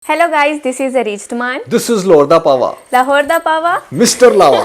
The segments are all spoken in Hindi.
Hello guys, this is Arij Man. This is Lorda Pava. Lahore da Pava. Mr. Lava.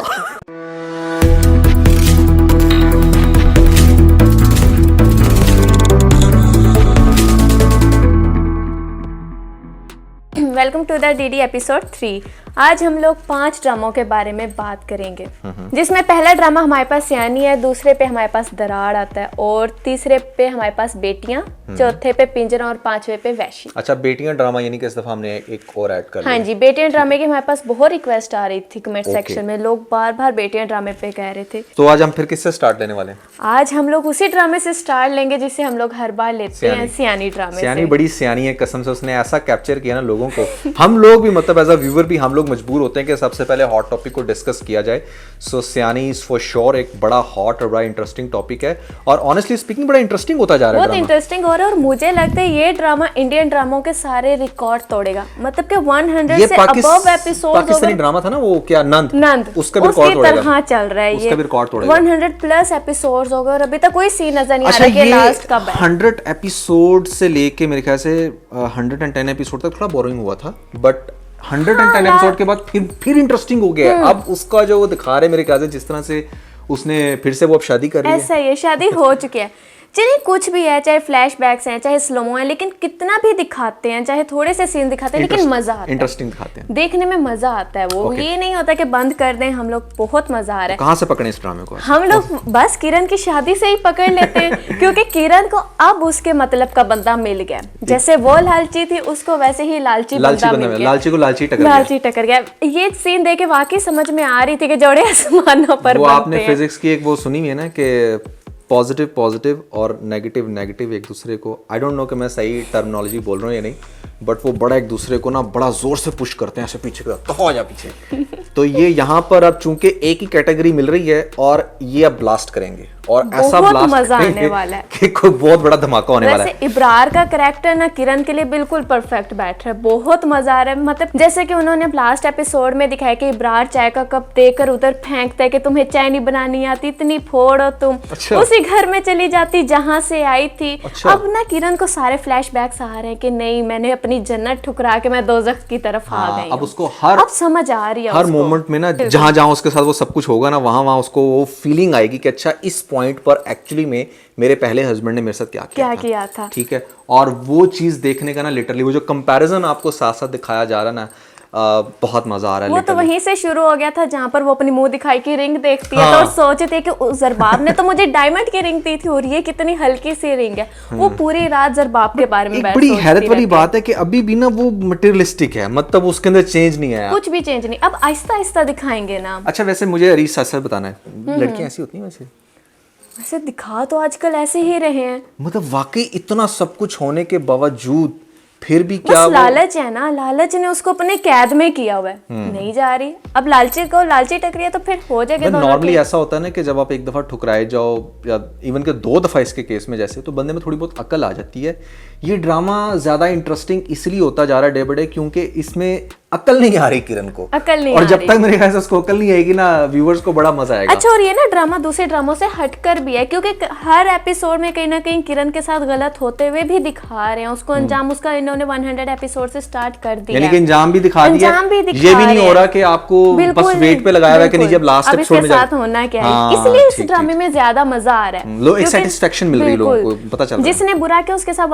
Welcome to the DD episode 3। आज हम लोग 5 ड्रामों के बारे में बात करेंगे, जिसमें पहला ड्रामा हमारे पास सियानी है, दूसरे पे हमारे पास दरार आता है और तीसरे पे हमारे पास बेटियां, चौथे पे पिंजरा और पांचवे पे वैशी। अच्छा, बेटियां ड्रामा यानी कि इस दफा हमने एक और ऐड कर लिया। हाँ जी, बेटियां ड्रामे की हमारे पास बहुत रिक्वेस्ट आ रही थी कमेंट सेक्शन में, लोग बार बार बेटियां ड्रामे पे कह रहे थे। तो आज हम फिर किससे स्टार्ट लेने वाले हैं? आज हम लोग उसी ड्रामे से स्टार्ट लेंगे जिसे हम लोग हर बार लेते हैं, सियानी ड्रामे। सियानी बड़ी सियानी है, कसम से उसने ऐसा कैप्चर किया ना लोगों को। हम लोग भी मतलब एज अ व्यूअर भी हम लोग मजबूर होते हैं कि सबसे पहले हॉट टॉपिक को डिस्कस किया जाए। सो सियानी इज फॉर श्योर एक बड़ा हॉट और बड़ा इंटरेस्टिंग टॉपिक है और ऑनेस्टली स्पीकिंग बड़ा इंटरेस्टिंग होता जा रहा है। बहुत इंटरेस्टिंग हो रहा है और मुझे लगता है ये ड्रामा इंडियन ड्रामों के सारे रिकॉर्ड तोड़ेगा। मतलब कि 100 से अबव एपिसोड्स। पाकिस्तानी ड्रामा था ना वो, क्या नंद उसका भी रिकॉर्ड तोड़ेगा। हाँ, चल रहा है, उसका भी रिकॉर्ड तोड़ेगा। 100 प्लस एपिसोड्स हो गए और अभी तक कोई सीन नजर नहीं आ रहा कि लास्ट कब है। 100 एपिसोड से लेके मेरे ख्याल से 110 एपिसोड तक थोड़ा बोरिंग हुआ था, बट 110 एपिसोड के बाद फिर इंटरेस्टिंग हो गया। अब उसका जो वो दिखा रहे मेरे ख्याल से जिस तरह से उसने फिर से वो अब शादी कर रही है। ऐसा ही है, शादी हो चुकी है। चलिए कुछ भी है, चाहे फ्लैशबैक्स हैं, चाहे स्लोमो है, लेकिन कितना भी दिखाते हैं, चाहे थोड़े से सीन दिखाते हैं, लेकिन मजा आता है, इंटरेस्टिंग दिखाते हैं, देखने में मजा आता है। वो ये नहीं होता कि बंद कर दें हम लोग, बहुत मजा आ रहा है। कहाँ से पकड़े इस ड्रामे को? हम लोग बस किरण की शादी से ही पकड़ लेते हैं क्योंकि किरण को अब उसके मतलब का बंदा मिल गया। जैसे वो लालची थी, उसको वैसे ही लालची बंदा मिल गया। लालची को लालची टकर गया। ये सीन देख के वाकई समझ में आ रही थी कि जोड़े आसमानों पर वो बनते आपने हैं। फिजिक्स की एक वो सुनी हुई है ना कि पॉजिटिव और नेगेटिव एक दूसरे को, आई डोंट नो कि मैं सही टर्मिनोलॉजी बोल रहा हूँ या नहीं, बट वो बड़ा एक दूसरे को ना बड़ा जोर से पुश करते हैं, ऐसे पीछे तो आ जा पीछे। तो ये यहाँ पर अब चूंकि एक ही कैटेगरी मिल रही है और ये अब ब्लास्ट करेंगे और ऐसा ब्लास्ट मजा आने वाला है कि कोई बहुत बड़ा धमाका होने वाला है। इब्रार का कैरेक्टर ना किरण के लिए बिल्कुल परफेक्ट बैठ रहा है, बहुत मजा आ रहा है। मतलब जैसे कि उन्होंने लास्ट एपिसोड में दिखाया कि इब्रार चाय का कप देकर उधर फेंकता है कि तुम्हें चाय नहीं बनानी आती, इतनी फोड़ो तुम। अच्छा। उसी घर में चली जाती जहां से आई थी। अच्छा। अब ना किरण को सारे फ्लैशबैक्स आ रहे हैं कि नहीं, मैंने अपनी जन्नत ठुकरा के मैं दोज़ख की तरफ आ गई। अब उसको अब समझ आ रही है, हर मोमेंट में ना जहां उसके साथ वो सब कुछ होगा ना, वहां उसको वो फीलिंग आएगी कि अच्छा इस पॉइंट पर एक्चुअली में मेरे पहले हस्बैंड ने मेरे साथ क्या किया था। ठीक है, और वो चीज देखने का ना लिटरली वो जो कंपैरिजन आपको साथ साथ दिखाया जा रहा है ना, बहुत मजा आ रहा है। वो तो वहीं से शुरू हो गया था जहां पर वो अपनी मुंह दिखाई की रिंग देखती है तो सोचते कि जरबाब ने तो मुझे डायमंड की रिंग दी थी और ये कितनी हल्की सी रिंग है। वो पूरी रात जरबाब के बारे में बड़ी हैरत वाली बात है कि अभी भी ना वो मटेरियलिस्टिक है, मतलब उसके अंदर चेंज नहीं आया, कुछ भी चेंज नहीं। अब आहिस्ता आहिस्ता दिखाएंगे ना। अच्छा, वैसे मुझे अरीज सच बताना है, लड़कियां ऐसी होती हैं वैसे दिखा तो आजकल ऐसे ही रहे हैं। मतलब वाकई इतना सब कुछ होने के बावजूद फिर भी क्या लालच है ना, लालच ने उसको अपने कैद में किया हुआ है, नहीं जा रही। अब लालची टकरी है तो फिर हो जाएगा। नॉर्मली ऐसा होता है ना कि जब आप एक दफा ठुकराए जाओ या इवन के 2 दफा इसके केस में जैसे, तो बंदे में थोड़ी बहुत अकल आ जाती है। ये ड्रामा ज्यादा इंटरेस्टिंग इसलिए होता जा रहा है डे बाय डे क्योंकि इसमें अकल नहीं आ रही किरण को, अकल नहीं और जब तक मेरे ख्याल से उसको अकल नहीं आएगी ना, व्यूअर्स को बड़ा मजा आएगा। अच्छा, और ये ना ड्रामा दूसरे ड्रामों से हटकर भी है क्योंकि हर एपिसोड में कहीं ना कहीं किरण के साथ गलत होते हुए भी दिखा रहे हैं उसको अंजाम। उसका इन्होंने 100 एपिसोड से स्टार्ट कर दिया, यानी कि अंजाम भी दिखा दिया। ये भी नहीं हो रहा कि आपको बस वेट पे लगाया हुआ है कि नहीं जब लास्ट एपिसोड में साथ होना क्या है। इसलिए इस ड्रामे में ज्यादा मजा आ रहा है, लोग एक सेटिस्फेक्शन मिल रही है, लोगों को पता चल रहा है। जिसने बुरा किया उसके साथ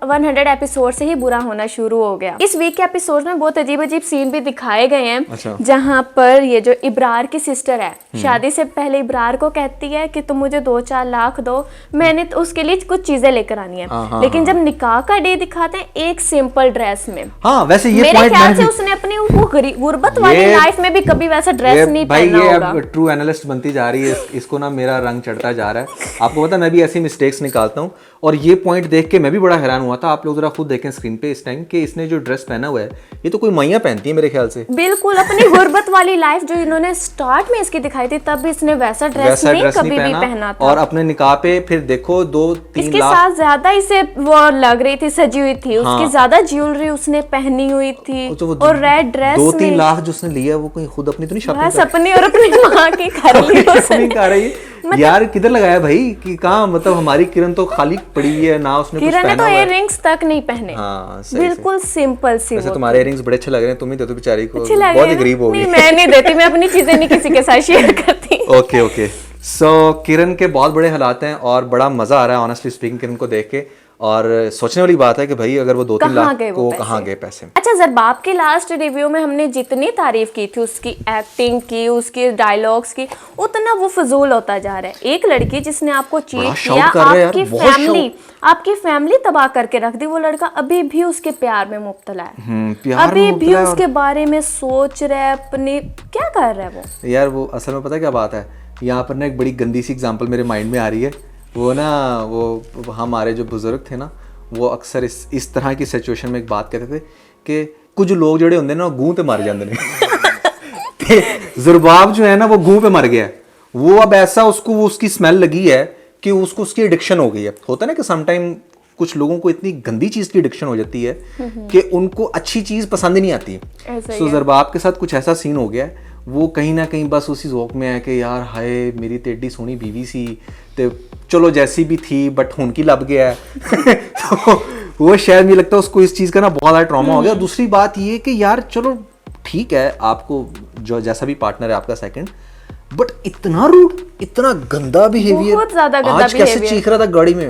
100 एपिसोड से ही बुरा होना शुरू हो गया। इस वीक के एपिसोड में बहुत अजीब अजीब सीन भी दिखाए गए हैं। अच्छा। जहाँ पर ये जो इब्रार की सिस्टर है, शादी से पहले इब्रार को कहती है कि तुम मुझे 2-4 लाख दो, मैंने तो उसके लिए कुछ चीजें लेकर आनी है। लेकिन जब निकाह का डे दिखाते हैं एक सिंपल ड्रेस में, वैसे ये मेरे ख्याल से उसने अपनी वो गुर्बत वाली लाइफ में भी कभी वैसा ड्रेस नहीं पहना होगा। भाई ये अब ट्रू एनालिस्ट बनती जा रही है, इसको ना मेरा रंग चढ़ता जा रहा है। आपको पता है मैं भी ऐसी मिस्टेक्स निकालता हूँ और ये पॉइंट देख के मैं भी बड़ा हैरान हुआ था। आप लोग जरा खुद देखें स्क्रीन पे इस टाइम कि इसने जो ड्रेस पहना हुआ है ये तो कोई मैया पहनती है मेरे ख्याल से। बिल्कुल अपनी गुर्बत वाली लाइफ जो इन्होंने स्टार्ट में इसकी दिखाई थी, तब भी इसने वैसा ड्रेस नहीं कभी भी पहना था। और अपने निकाह पे फिर देखो 2-3 इसके साथ ज्यादा इसे वो लग रही थी, सजी हुई थी। उसकी ज्यादा ज्वेलरी उसने पहनी हुई थी और रेड ड्रेस में 2-3 लाख जो उसने लिया वो कोई खुद अपनी तो नहीं शॉपिंग अपनी और अपनी माँ की कर ली उसने। यार किधर लगाया भाई कि कहाँ, मतलब हमारी किरण तो खाली पड़ी हुई है ना, उसने कुछ किरण ने पहना तो हुआ है। इयररिंग्स तक नहीं पहने। हाँ सही बिल्कुल सिंपल सी वैसे वो। तुम्हारे इयररिंग्स बड़े अच्छे लग रहे हैं, तुम ही दे दो बेचारी को, अच्छी लग बहुत रही ही है गरीब ना? होगी। नहीं मैं नहीं देती, मैं अपनी चीजें नहीं किसी के साथ शेयर करती। Okay okay. सो किरण के बहुत बड़े हालात हैं और बड़ा मजा आ रहा है ऑनेस्टली स्पीकिंग किरण को देख के, और सोचने वाली बात है कि भाई अगर वो 2-3 कहाँ लाख गए वो को पैसे? कहाँ गए पैसे। अच्छा ज़रबाब की लास्ट रिव्यू में हमने जितनी तारीफ की थी उसकी एक्टिंग की, उसकी डायलॉग्स की, उतना वो फजूल होता जा रहा है। एक लड़की जिसने आपको बड़ा चीट shout किया, कर रहा है यार, आपकी बहुत फैमिली तबाह करके रख दी, वो लड़का अभी भी उसके प्यार में मुब्तला है। प्यार अभी में भी मुब्तला है उसके बारे में सोच रहा है, अपने क्या कर रहा है वो। यार वो असल में पता क्या बात है, यहाँ पर ना एक बड़ी गंदी सी एग्जांपल मेरे माइंड में आ रही है। वो ना वो हमारे जो बुजुर्ग थे ना, वो अक्सर इस तरह की सिचुएशन में एक बात कहते थे कि कुछ लोग जोड़े होंगे ना गूं ते मर जाते हैं। ज़ुरबाब जो है ना वो गूं पे मर गया है। वो अब ऐसा उसको वो उसकी स्मेल लगी है कि उसको उसकी एडिक्शन हो गई है। होता है ना कि समटाइम कुछ लोगों को इतनी गंदी चीज की एडिक्शन हो जाती है कि उनको अच्छी चीज पसंद ही नहीं आती। सो ज़रबाब के साथ कुछ ऐसा सीन हो गया है, वो कहीं ना कहीं बस उसी ज़ौक में है कि यार हाय मेरी तो एड्डी सोहनी बीवी सी ते चलो जैसी भी थी बट हुन की लब गया है। तो वो शायद मुझे लगता है उसको इस चीज़ का ना बहुत ज़्यादा ट्रॉमा हो गया। दूसरी बात ये कि यार चलो ठीक है, आपको जो जैसा भी पार्टनर है आपका सेकंड, बट इतना रूड, इतना गंदा बिहेवियर, बहुत ज्यादा गंदा आज कैसे behavior। चीख रहा था गाड़ी में,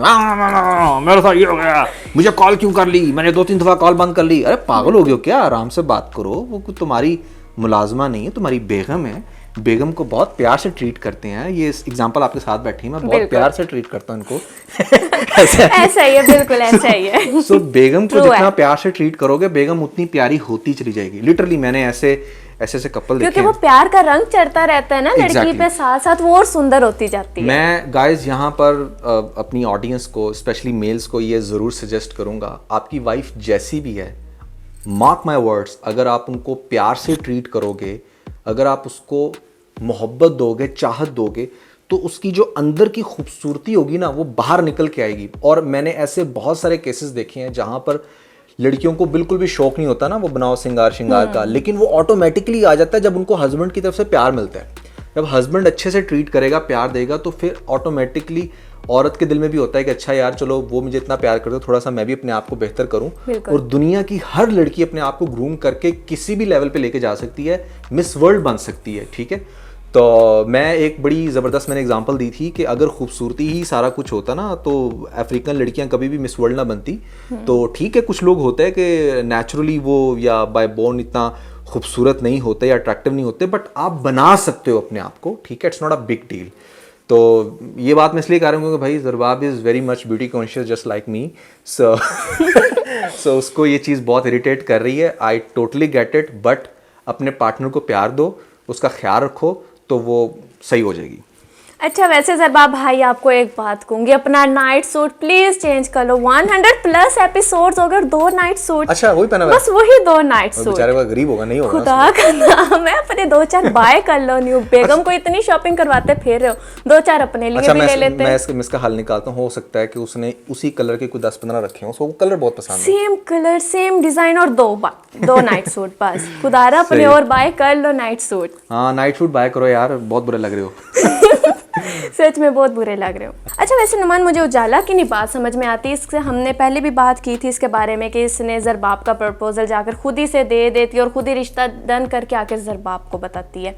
मेरे साथ ये हो गया, मुझे कॉल क्यों कर ली, मैंने 2-3 दफा कॉल बंद कर ली। अरे पागल हो गए हो क्या, आराम से बात करो, वो कोई तुम्हारी मुलाजमा नहीं है, तुम्हारी बेगम है। बेगम को बहुत प्यार से ट्रीट करते हैं। ये एग्जांपल आपके साथ बैठी है, मैं बहुत प्यार से ट्रीट करता हूँ इनको। ऐसा ही है, बिल्कुल ऐसा ही है। सो बेगम को True जितना है। प्यार से ट्रीट करोगे बेगम उतनी प्यारी होती चली जाएगी। लिटरली मैंने ऐसे कपल देखे क्योंकि हैं। वो प्यार का रंग चढ़ता रहता है ना लड़की Exactly. पे, साथ साथ वो और सुंदर होती जाती है। मैं गाइस यहाँ पर अपनी ऑडियंस को, स्पेशली मेल्स को ये ज़रूर सजेस्ट करूँगा, आपकी वाइफ जैसी भी है, मार्क माय वर्ड्स, अगर आप उनको प्यार से ट्रीट करोगे, अगर आप उसको मोहब्बत दोगे, चाहत दोगे, तो उसकी जो अंदर की खूबसूरती होगी ना वो बाहर निकल के आएगी। और मैंने ऐसे बहुत सारे केसेस देखे हैं जहाँ पर लड़कियों को बिल्कुल भी शौक नहीं होता ना वो बनाओ श्रृंगार का, लेकिन वो ऑटोमेटिकली आ जाता है जब उनको हस्बैंड की तरफ से प्यार मिलता है। जब हस्बैंड अच्छे से ट्रीट करेगा, प्यार देगा, तो फिर ऑटोमेटिकली औरत के दिल में भी होता है कि अच्छा यार चलो वो मुझे इतना प्यार करते हो, थोड़ा सा मैं भी अपने आप को बेहतर करूं। और दुनिया की हर लड़की अपने आप को ग्रूम करके किसी भी लेवल पे लेके जा सकती है, मिस वर्ल्ड बन सकती है। ठीक है, तो मैं एक बड़ी ज़बरदस्त मैंने एग्जांपल दी थी कि अगर खूबसूरती ही सारा कुछ होता ना तो अफ्रीकन लड़कियां कभी भी मिस वर्ल्ड ना बनती। तो ठीक है, कुछ लोग होते हैं कि नेचुरली वो या बाय बोर्न इतना खूबसूरत नहीं होते या अट्रैक्टिव नहीं होते, बट आप बना सकते हो अपने आप को। ठीक है, it's not a big deal. तो ये बात मैं इसलिए कह रहा हूँ क्योंकि भाई Zarbab is very much beauty conscious just like me. So उसको ये चीज़ बहुत इरिटेट कर रही है। I totally get it, but अपने पार्टनर को प्यार दो, उसका ख्याल रखो, तो वो सही हो जाएगी। अच्छा वैसे ज़रबाब भाई आपको एक बात कहूंगी, अपना नाइट सूट प्लीज चेंज कर लो। 100+ एपिसोड्स हो गए, 2 नाइट सूट, अच्छा वही पहना हुआ है? बस वही 2 नाइट सूट। बेचारे का गरीब होगा, नहीं होगा खुदा का नाम है, अपने 2-4 बाय कर लो न्यू। बेगम को इतनी शॉपिंग करवाते फिर रहे हो, 2-4 अपने लिए अच्छा भी ले लेते मैं हैं। इसका हल निकालता हूँ। हो सकता है कि उसने उसी कलर के कोई 10-15 रखे हों, उसको वो कलर बहुत पसंद है, सेम कलर सेम डिजाइन और 2 नाइट सूट बस। खुदारा अपने सही। और बाय कर लो नाइट सूट। हाँ नाइट सूट बाय करो यार, बहुत बुरे लग रहे हो। सच में बहुत बुरे लग रहे हो। अच्छा वैसे नुमान, मुझे उजाला की नहीं बात समझ में आती। इससे हमने पहले भी बात की थी इसके बारे में कि इसने ज़रबाब का प्रपोजल जाकर खुद ही से दे देती है और खुद ही रिश्ता डन करके आकर ज़रबाब को बताती है।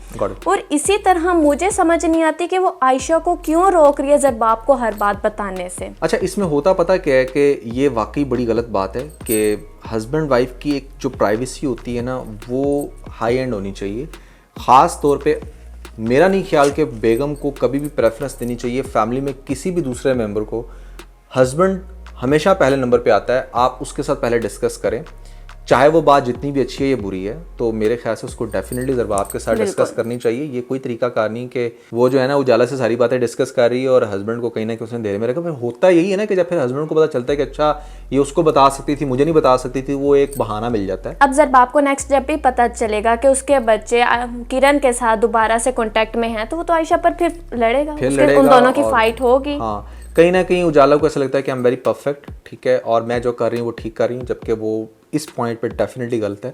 और इसी तरह मुझे समझ नहीं आती कि वो आयशा को क्यों रोक रही है ज़रबाब को हर बात बताने से। अच्छा इसमें होता पता क्या है कि ये वाकई बड़ी गलत बात है कि हस्बैंड वाइफ की एक जो प्राइवेसी होती है ना वो हाई एंड होनी चाहिए। ख़ास तौर पे मेरा नहीं ख्याल कि बेगम को कभी भी प्रेफरेंस देनी चाहिए फैमिली में किसी भी दूसरे मेंबर को। हस्बैंड हमेशा पहले नंबर पे आता है, आप उसके साथ पहले डिस्कस करें, चाहे वो बात जितनी भी अच्छी है या बुरी है। तो मेरे ख्याल से उसको डेफिनेटली ज़रबाब के साथ डिस्कस करनी चाहिए। ये कोई तरीकाकार नहीं कि वो जो है ना उजाला से सारी बातें डिस्कस कर रही है और हस्बैंड को कहीं ना कहीं उसने देर में रखा। फिर होता यही है ना कि जब फिर हस्बैंड को पता चलता है कि अच्छा ये उसको बता सकती थी, मुझे नहीं बता सकती थी, वो एक बहाना मिल जाता है। अब ज़रबाब को नेक्स्ट जब भी पता चलेगा कि उसके बच्चे किरण के साथ दोबारा से कांटेक्ट में हैं, तो वो तो आयशा पर फिर लड़ेगा, उन दोनों की फाइट होगी। हाँ कहीं ना कहीं उजाला को ऐसा लगता है कि आई एम वेरी परफेक्ट, ठीक है, और मैं जो कर रही हूँ वो ठीक कर रही हूँ, जबकि वो इस पॉइंट पे डेफिनेटली गलत है।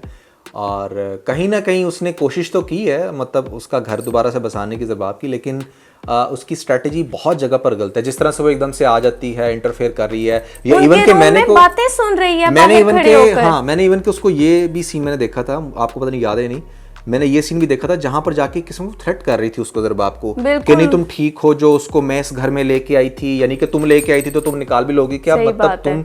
और कहीं ना कहीं उसने कोशिश तो की है, मतलब उसका घर दोबारा से बसाने की जवाब की, लेकिन उसकी स्ट्रेटजी बहुत जगह पर गलत है। जिस तरह से वो एकदम से आ जाती है, इंटरफेयर कर रही है, या इवन के मैंने को बातें सुन रही है, मैंने बाहर इवन खड़े के होकर। हाँ मैंने इवन के उसको ये भी सीन मैंने देखा था, आपको पता नहीं याद है नहीं, मैंने ये सीन भी देखा था जहां पर जाके किसी को थ्रेट कर रही थी उसको दरबाब को कि नहीं तुम ठीक हो, जो उसको मैं इस घर में लेके आई थी, यानी कि तुम लेके आई थी तो तुम निकाल भी लोगी क्या, मतलब तुम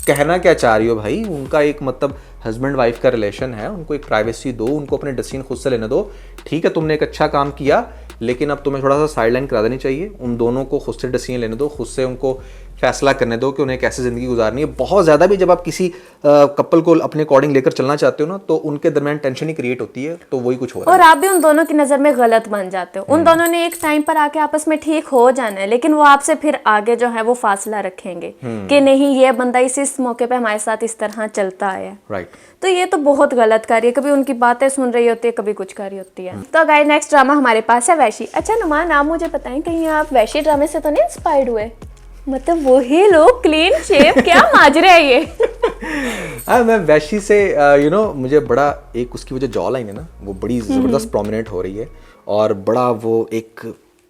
कहना क्या चाह रही हो भाई। उनका एक मतलब हस्बैंड वाइफ का रिलेशन है, उनको एक प्राइवेसी दो, उनको अपने डिसीजन खुद से लेने दो। ठीक है तुमने एक अच्छा काम किया, लेकिन अब तुम्हें थोड़ा सा साइडलाइन करा देनी चाहिए, उन दोनों को खुद से डिसीजन लेने दो, खुद से उनको फैसला करने दो कि उन्हें कैसे ज़िंदगी गुजारनी है। बहुत ज़्यादा भी जब आप किसी कपल को अपने अकॉर्डिंग लेकर चलना चाहते हो ना, तो उनके दरमियान टेंशन ही क्रिएट होती है, तो वही कुछ हो रहा है। और आप भी उन दोनों की नज़र में गलत बन जाते हो। उन दोनों ने एक टाइम पर आके आपस में ठीक हो जाना है, लेकिन वो आपसे फिर आगे जो है वो फासला रखेंगे कि नहीं ये बंदा इस मौके पे हमारे साथ इस तरह चलता है। राइट। तो ये तो बहुत गलत कर रही है, कभी उनकी बातें सुन रही होती है, कभी कुछ कर रही होती है। तो गाइस नेक्स्ट ड्रामा हमारे पास है वैशी। अच्छा नुमान, आप मुझे बताएं कहीं आप वैशी ड्रामे से तो नहीं इंस्पायर्ड हुए? मतलब वही लोग क्लीन शेव, क्या माजरे है ये? मैं वैशी से मुझे बड़ा एक उसकी वो जो जॉ लाइन है ना, वो बड़ी ज़बरदस्त प्रोमिनेंट हो रही है, और बड़ा वो एक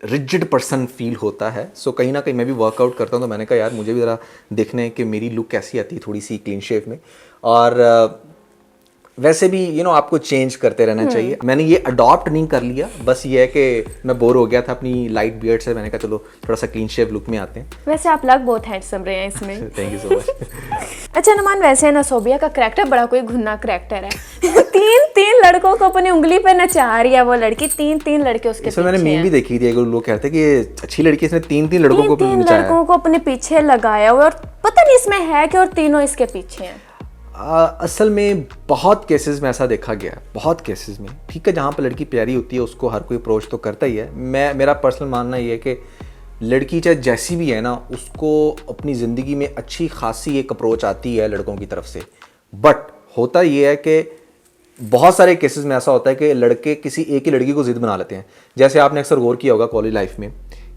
रिजिड पर्सन फील होता है। सो कहीं ना कहीं मैं भी वर्कआउट करता हूँ, तो मैंने कहा यार मुझे भी ज़रा देखने कि मेरी लुक कैसी आती है थोड़ी सी क्लीन शेव में। और वैसे भी आपको चेंज करते रहना चाहिए। मैंने ये अडॉप्ट नहीं कर लिया, बस ये है कि मैं बोर हो गया था अपनी लाइट बियर्ड से, मैंने कहा चलो थोड़ा सा क्लीन शेव लुक में आते हैं। वैसे आप लग बहुत हैंडसम रहे हैं इसमें। Thank you so much. अच्छा नुमान, वैसे ना सोबिया का करैक्टर बड़ा कोई घुन्ना करैक्टर है। तीन लड़कों को अपनी उंगली पे नचा रही है वो लड़की, तीन लड़के उसके पीछे मैंने मीम भी देखी थी, लोग कहते हैं कि ये अच्छी लड़की, इसने तीन लड़कों को नचाया, लड़कों को अपने पीछे लगाया हुआ, और पता नहीं इसमें है कि और तीनों इसके पीछे हैं। असल में बहुत केसेस में ऐसा देखा गया है, बहुत केसेस में। ठीक है, जहाँ पर लड़की प्यारी होती है उसको हर कोई अप्रोच तो करता ही है। मेरा पर्सनल मानना ये है कि लड़की चाहे जैसी भी है ना, उसको अपनी ज़िंदगी में अच्छी खासी एक अप्रोच आती है लड़कों की तरफ से। बट होता ये है कि बहुत सारे केसेस में ऐसा होता है कि लड़के किसी एक ही लड़की को ज़िद बना लेते हैं। जैसे आपने अक्सर गौर किया होगा कॉलेज लाइफ में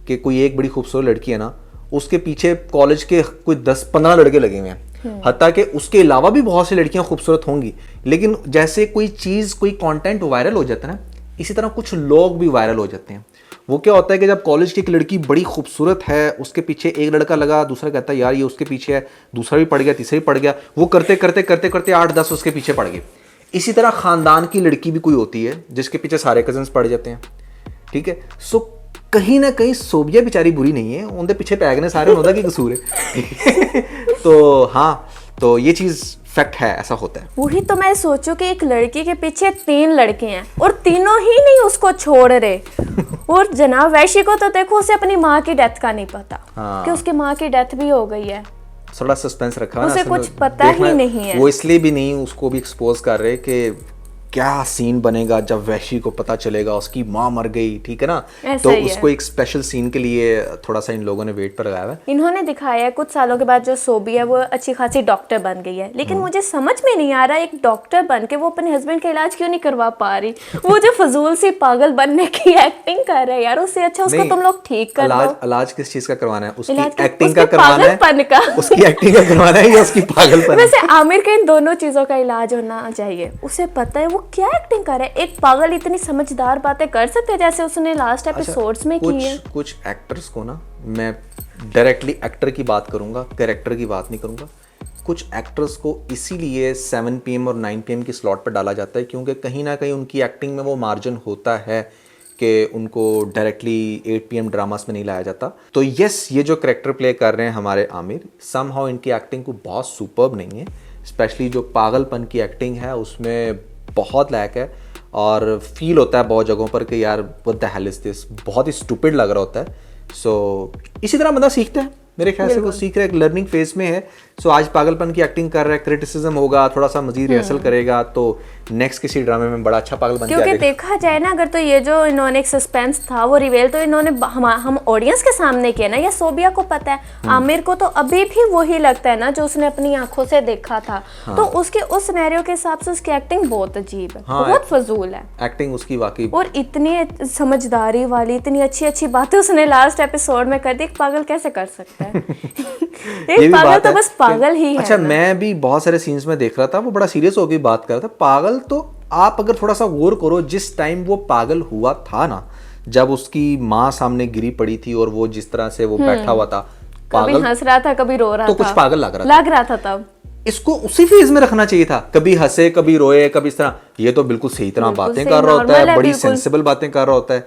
कि कोई एक बड़ी खूबसूरत लड़की है ना, उसके पीछे कॉलेज के कोई 10-15 लड़के लगे हुए हैं। हत्ता कि उसके अलावा भी बहुत सी लड़कियां खूबसूरत होंगी, लेकिन जैसे कोई चीज़, कोई कंटेंट वायरल हो जाता है ना, इसी तरह कुछ लोग भी वायरल हो जाते हैं। वो क्या होता है कि जब कॉलेज की एक लड़की बड़ी खूबसूरत है, उसके पीछे एक लड़का लगा, दूसरा कहता है यार ये उसके पीछे है, दूसरा भी पड़ गया, तीसरा भी पड़ गया, वो करते करते करते करते 8-10 उसके पीछे पड़ गए। इसी तरह ख़ानदान की लड़की भी कोई होती है जिसके पीछे सारे कजन्स पड़ जाते हैं। ठीक है, सो कहीं ना कहीं सोबिया बेचारी बुरी नहीं है, उनके पीछे पैगने सारे होता कि कसूर है। तो हाँ, तो ये चीज़ फैक्ट है, ऐसा होता है। वही तो मैं सोचूं कि एक लड़की के पीछे 3 लड़के हैं और तीनों ही नहीं उसको छोड़ रहे। और जनाब वैशी को तो देखो, उसे अपनी माँ की डेथ का नहीं पता। हाँ। कि उसकी माँ की डेथ भी हो गई है। थोड़ा सस्पेंस रखा है, उसे कुछ पता ही नहीं है। वो इसलिए भी नहीं उसको भी एक्सपोज कर रहे कि क्या सीन बनेगा जब वैशी को पता चलेगा उसकी माँ मर गई। ठीक है ना, तो उसको एक स्पेशल सीन के लिए थोड़ा सा इन लोगों ने वेट पर लगाया है। इन्होंने दिखाया है कुछ सालों के बाद जो सोबी है वो अच्छी खासी डॉक्टर बन गई है, लेकिन मुझे समझ में नहीं आ रहा एक डॉक्टर बन के वो अपने हस्बैंड का इलाज क्यों नहीं करवा पा रही। वो जो फजूल सी पागल बनने की एक्टिंग कर रहे हैं यार, उससे अच्छा उसको तुम लोग ठीक कर लो। इलाज किस चीज का करवाना है? उसकी एक्टिंग का करवाना है, उसकी एक्टिंग का करवाना है या उसकी पागलपन? वैसे आमिर का इन दोनों चीजों का इलाज होना चाहिए। उसे पता है वो क्या एक्टिंग कर रहा है। एक पागल इतनी समझदार बातें कर सकते हैं जैसे उसने लास्ट एपिसोड्स में की है। कुछ एक्टर्स को ना, मैं डायरेक्टली एक्टर की बात करूंगा, कैरेक्टर की बात नहीं करूंगा। कुछ एक्टर्स को इसीलिए 7 PM और 9 PM की स्लॉट पर डाला जाता है क्योंकि कहीं ना कहीं उनकी एक्टिंग में वो मार्जिन होता है कि उनको डायरेक्टली 8 PM ड्रामास में नहीं लाया जाता। तो यस, ये जो कैरेक्टर प्ले कर रहे हैं हमारे आमिर, समहाउ इनकी एक्टिंग को बहुत सुपर्ब नहीं है। स्पेशली जो पागलपन की एक्टिंग है उसमें बहुत लैक है और फील होता है बहुत जगहों पर कि यार what the hell is this, बहुत ही स्टूपिड लग रहा होता है। सो इसी तरह बंदा सीखता है, मेरे ख्याल से वो सीख रहा है, एक लर्निंग फेज में है। सो आज पागलपन की एक्टिंग कर रहा है, क्रिटिसिज्म होगा, थोड़ा सा मजीद रिहर्सल करेगा तो नेक्स्ट किसी ड्रामे में बड़ा अच्छा पागल बन जाएगा। क्योंकि देखा जाए ना, अगर तो ये जो इन्होंने एक सस्पेंस था वो रिवेल तो इन्होंने हम ऑडियंस के सामने किया ना, या सोबिया को पता है, आमिर को तो अभी भी वही लगता है ना जो उसने अपनी आंखों से देखा था। हाँ। तो उसके उस सिनेरियो के हिसाब से उसकी एक्टिंग बहुत अजीब है। हाँ, बहुत फजूल है एक्टिंग उसकी वाकई। और इतनी समझदारी वाली, इतनी अच्छी अच्छी बातें उसने लास्ट एपिसोड में कर दी। एक पागल कैसे कर सकता है? एक पागल तो बस पागल ही है। अच्छा, मैं भी बहुत सारे सीन्स में देख रहा था, वो बड़ा सीरियस होकर बात कर रहा था। पागल तो आप अगर थोड़ा सा गौर करो, जिस टाइम वो पागल हुआ था ना, जब उसकी माँ सामने गिरी पड़ी थी और वो जिस तरह से वो बैठा हुआ था, कभी पागल हंस रहा था, कभी रो रहा तो था, कुछ पागल लग रहा था तब। इसको उसी फेज में रखना चाहिए था, कभी हंसे कभी रोए कभी इस तरह। ये तो बिल्कुल सही तरह बिल्कुल बातें सही, कर रहा होता normal है, है बड़ी बिल्कुल। सेंसिबल बातें कर रहा होता है,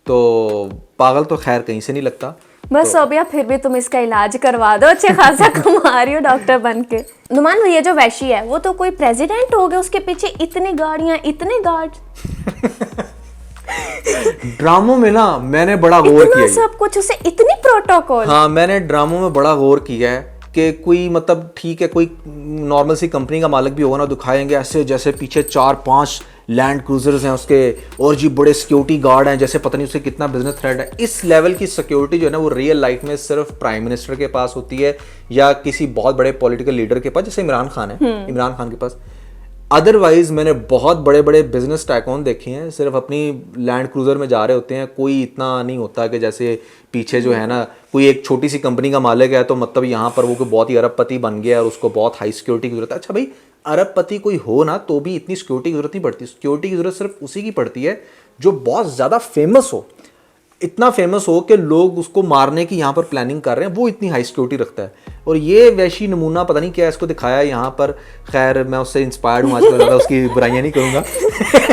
तो पागल तो खैर कहीं से नहीं लगता। बस सोबिया, फिर भी तुम इसका इलाज करवा दो, अच्छे खासा कमा रही हो डॉक्टर बन के। नुमान, ये जो वैशी है वो तो कोई प्रेसिडेंट हो गया, उसके पीछे इतनी गाड़ियां, इतने गार्ड, ड्रामों में ना मैंने बड़ा गौर इतना किया सब कुछ, उसे इतनी प्रोटोकॉल। हाँ, मैंने ड्रामों में बड़ा गौर किया है कि कोई मतलब ठीक है, कोई नॉर्मल सी कंपनी का मालिक भी होगा ना, दिखाएंगे ऐसे जैसे पीछे 4-5 लैंड क्रूजर्स हैं उसके, और जी बड़े सिक्योरिटी गार्ड हैं, जैसे पता नहीं उसे कितना बिजनेस थ्रेट है। इस लेवल की सिक्योरिटी जो है ना, वो रियल लाइफ में सिर्फ प्राइम मिनिस्टर के पास होती है या किसी बहुत बड़े पॉलिटिकल लीडर के पास, जैसे इमरान खान है, इमरान खान के पास। अदरवाइज मैंने बहुत बड़े बड़े बिजनेस टाइकॉन देखे हैं, सिर्फ अपनी लैंड क्रूजर में जा रहे होते हैं, कोई इतना नहीं होता कि जैसे पीछे जो है ना, कोई एक छोटी सी कंपनी का मालिक है तो मतलब यहाँ पर वो कोई बहुत ही अरबपति बन गया और उसको बहुत हाई सिक्योरिटी की जरूरत है। अच्छा भाई, अरबपति कोई हो ना तो भी इतनी सिक्योरिटी की जरूरत नहीं पड़ती। सिक्योरिटी की जरूरत सिर्फ उसी की पड़ती है जो बहुत ज़्यादा फेमस हो, इतना फेमस हो कि लोग उसको मारने की यहाँ पर प्लानिंग कर रहे हैं, वो इतनी हाई सिक्योरिटी रखता है। और ये वैशी नमूना पता नहीं क्या इसको दिखाया यहाँ पर। खैर मैं उससे इंस्पायर्ड हूँ आजकल, ज़्यादा उसकी बुराइयाँ नहीं करूँगा।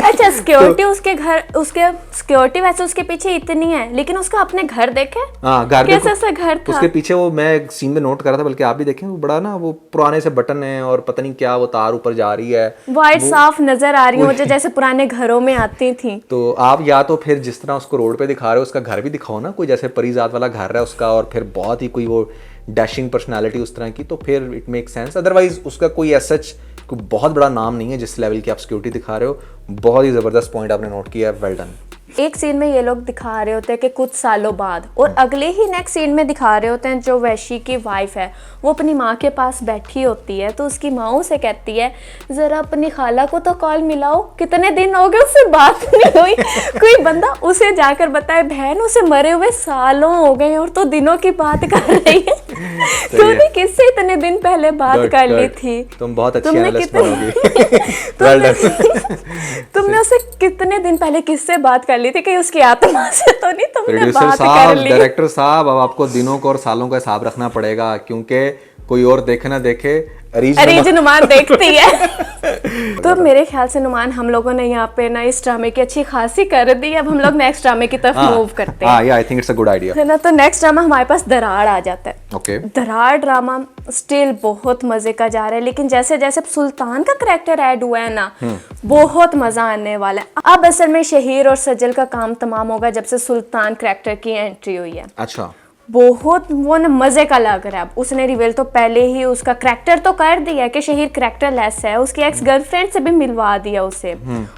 अच्छा, सिक्योरिटी उसके घर, उसके सिक्योरिटी वैसे उसके पीछे इतनी है, लेकिन उसका अपने घर देखे, हाँ घर कैसा सा घर था उसके पीछे। वो मैं एक सीन में नोट कर रहा था, बल्कि आप भी देखें, वो बड़ा ना वो पुराने से बटन है और पता नहीं क्या वो तार ऊपर जा रही है, वाइट साफ नजर आ रही हो जो जैसे पुराने घरों में आती थी। तो आप या तो फिर जिस तरह उसको रोड पे दिखा रहे हो उसका घर भी दिखाओ ना, कोई जैसे परिजात वाला घर है उसका, और फिर बहुत ही कोई वो डैशिंग पर्सनालिटी उस तरह की, तो फिर इट मेक सेंस। अदरवाइज उसका कोई सच कोई बहुत बड़ा नाम नहीं है जिस लेवल की आप सिक्योरिटी दिखा रहे हो। बहुत ही ज़बरदस्त पॉइंट आपने नोट किया है, वेल डन। एक सीन में ये लोग दिखा रहे होते हैं कि कुछ सालों बाद, और अगले ही नेक्स्ट सीन में दिखा रहे होते हैं जो वैशी की वाइफ है वो अपनी माँ के पास बैठी होती है, तो उसकी माँ उसे कहती है ज़रा अपनी खाला को तो कॉल मिलाओ, कितने दिन हो गए उससे बात नहीं हुई। कोई बंदा उसे जाकर बताए बहन उसे मरे हुए सालों हो गए और तो दिनों की बात कर रही है। तूने किससे इतने दिन पहले बात कर ली थी? तुम बहुत अच्छी एनालिस्ट बनोगी। तुमने उसे कितने दिन पहले किससे बात कर ली थी कि उसकी आत्मा से तो नहीं तुमने प्रोड्यूसर बात कर साहब, ली? डायरेक्टर साहब, अब आपको दिनों को और सालों का हिसाब रखना पड़ेगा, क्योंकि कोई और देखे ना देखे, अरीज नुमान देखती है। तो मेरे ख्याल से नुमान, हम लोगों ने यहाँ पे ना इस ड्रामे की अच्छी खासी कर दी। अब हम लोग नेक्स्ट ड्रामे की तरफ मूव करते हैं। I think it's a good idea, है ना। तो नेक्स्ट ड्रामा हमारे पास दरार आ जाता है। ओके। दरार ड्रामा स्टिल बहुत मजे का जा रहा है, लेकिन जैसे जैसे सुल्तान का करैक्टर ऐड हुआ है ना, बहुत मजा आने वाला है। अब असल में शहीर और सजल का काम तमाम होगा जब से सुल्तान करैक्टर की एंट्री हुई है। अच्छा, बहुत वो ना मजे का लग रहा है। अब उसने रिवील तो पहले ही उसका करैक्टर तो कर दिया कि शहीर करैक्टर लेस है, उसकी एक्स गर्लफ्रेंड से भी मिलवा दिया उसे,